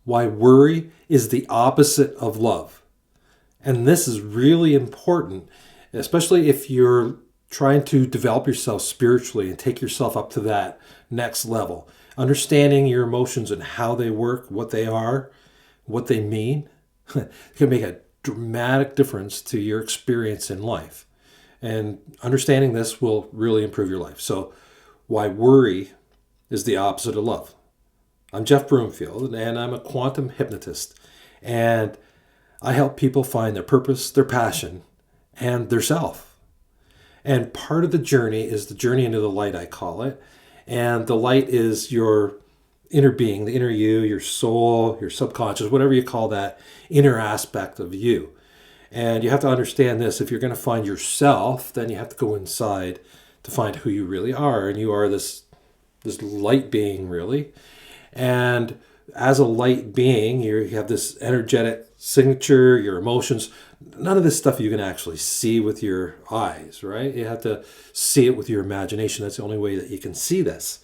Why worry is the opposite of love. And this is really important, especially if you're trying to develop yourself spiritually and take yourself up to that next level. Understanding your emotions and how they work, what they are, what they mean, it can make a dramatic difference to your experience in life. And understanding this will really improve your life. So, why worry is the opposite of love. I'm Jeff Broomfield, and I'm a quantum hypnotist. And I help people find their purpose, their passion, and their self. And part of the journey is the journey into the light, I call it. And the light is your inner being, the inner you, your soul, your subconscious, whatever you call that inner aspect of you. And you have to understand this. If you're going to find yourself, then you have to go inside to find who you really are. And you are this light being, really. And as a light being, you have this energetic signature, your emotions. None of this stuff you can actually see with your eyes, right? You have to see it with your imagination. That's the only way that you can see this.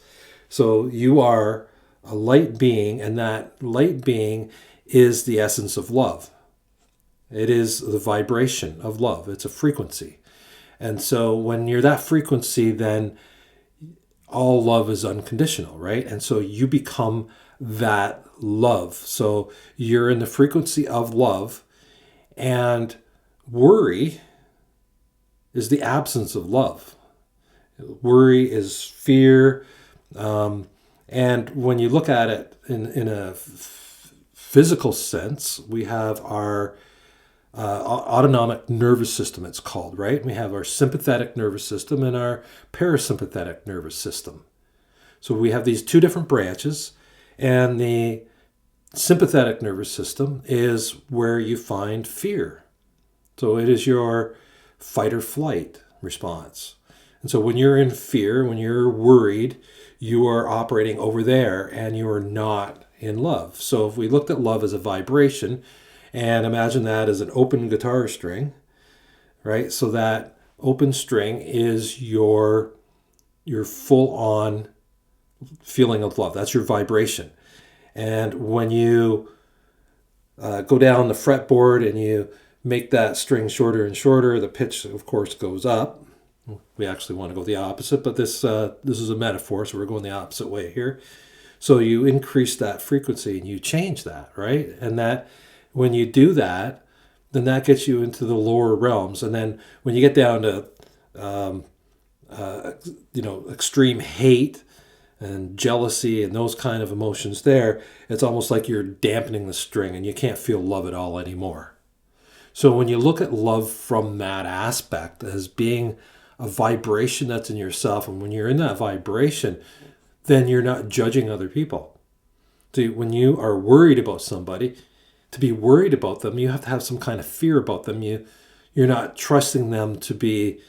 So you are a light being, and that light being is the essence of love. It is the vibration of love. It's a frequency. And so when you're that frequency, then all love is unconditional, right? And so you become that love. So you're in the frequency of love, and worry is the absence of love. Worry is fear. And when you look at it in a physical sense, we have our autonomic nervous system, it's called, right? We have our sympathetic nervous system and our parasympathetic nervous system. So we have these two different branches, and the sympathetic nervous system is where you find fear. So it is your fight or flight response. And so when you're in fear, when you're worried, you are operating over there and you are not in love. So if we looked at love as a vibration, and imagine that as an open guitar string, right? So that open string is your full-on feeling of love. That's your vibration. And when you go down the fretboard and you make that string shorter and shorter, the pitch, of course, goes up. We actually want to go the opposite, but this is a metaphor, so we're going the opposite way here. So you increase that frequency and you change that, right? And that when you do that, then that gets you into the lower realms. And then when you get down to extreme hate and jealousy and those kind of emotions there, it's almost like you're dampening the string and you can't feel love at all anymore. So when you look at love from that aspect as being a vibration that's in yourself, and when you're in that vibration, then you're not judging other people. So when you are worried about somebody, to be worried about them, you have to have some kind of fear about them. You're not trusting them to be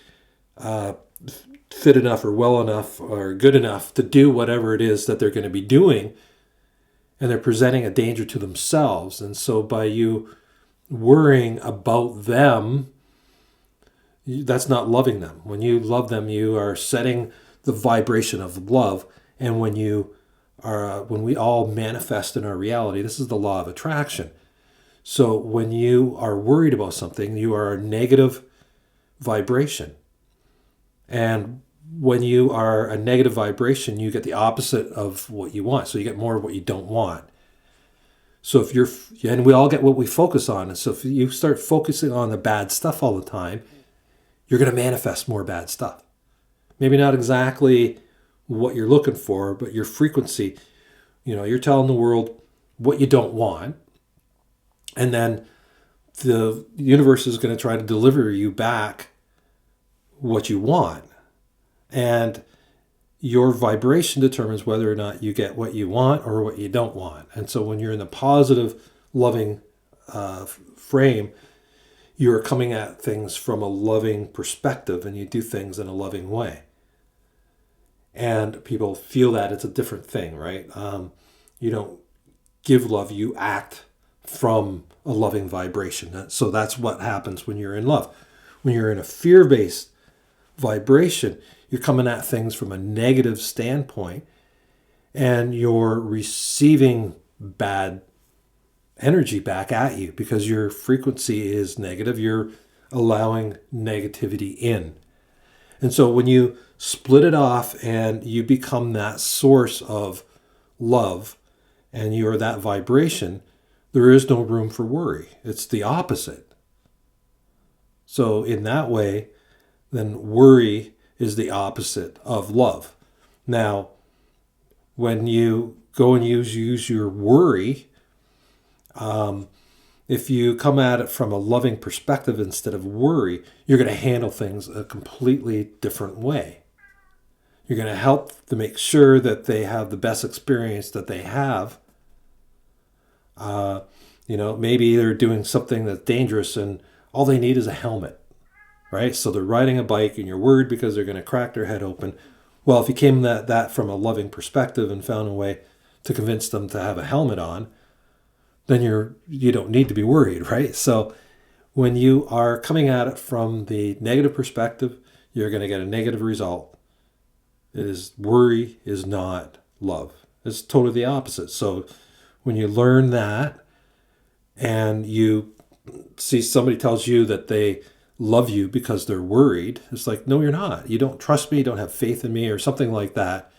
fit enough or well enough or good enough to do whatever it is that they're going to be doing, and they're presenting a danger to themselves. And so by you worrying about them, that's not loving them. When you love them, you are setting the vibration of love. And when we all manifest in our reality, this is the law of attraction. So when you are worried about something, you are a negative vibration. And when you are a negative vibration, you get the opposite of what you want. So you get more of what you don't want. So and we all get what we focus on. And so if you start focusing on the bad stuff all the time, you're going to manifest more bad stuff. Maybe not exactly what you're looking for, but your frequency, you're telling the world what you don't want. And then the universe is going to try to deliver you back what you want. And your vibration determines whether or not you get what you want or what you don't want. And so when you're in the positive, loving frame, you're coming at things from a loving perspective, and you do things in a loving way. And people feel that it's a different thing, right? You don't give love, you act from a loving vibration. So that's what happens when you're in love. When you're in a fear-based vibration, you're coming at things from a negative standpoint, and you're receiving bad energy back at you because your frequency is negative. You're allowing negativity in. And so when you split it off and you become that source of love and you're that vibration, there is no room for worry. It's the opposite. So in that way, then worry is the opposite of love. Now, when you go and use your worry, if you come at it from a loving perspective instead of worry, you're going to handle things a completely different way. You're going to help to make sure that they have the best experience that they have. Maybe they're doing something that's dangerous and all they need is a helmet, right? So they're riding a bike and you're worried because they're going to crack their head open. Well, if you came at that from a loving perspective and found a way to convince them to have a helmet on, then you don't need to be worried, right? So when you are coming at it from the negative perspective, you're going to get a negative result. Worry is not love. It's totally the opposite. So when you learn that and you see somebody tells you that they love you because they're worried, it's like, no, you're not. You don't trust me, you don't have faith in me, or something like that.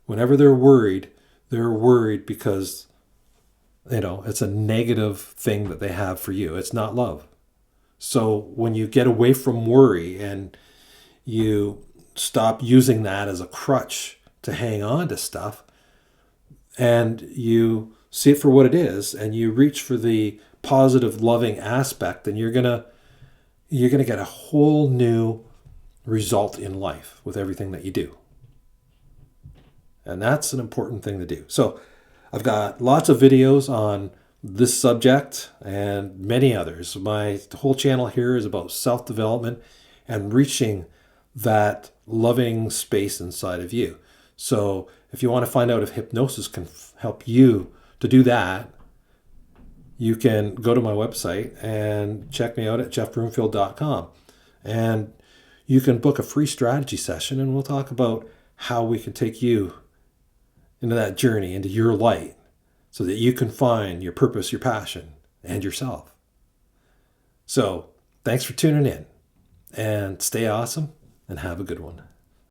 Whenever they're worried because it's a negative thing that they have for you. It's not love. So when you get away from worry and you stop using that as a crutch to hang on to stuff, and you see it for what it is, and you reach for the positive, loving aspect, then you're gonna get a whole new result in life with everything that you do. And that's an important thing to do. So I've got lots of videos on this subject and many others. My whole channel here is about self-development and reaching that loving space inside of you. So if you want to find out if hypnosis can help you to do that, you can go to my website and check me out at jeffbroomfield.com. And you can book a free strategy session and we'll talk about how we can take you into that journey, into your light, so that you can find your purpose, your passion, and yourself. So thanks for tuning in, and stay awesome and have a good one.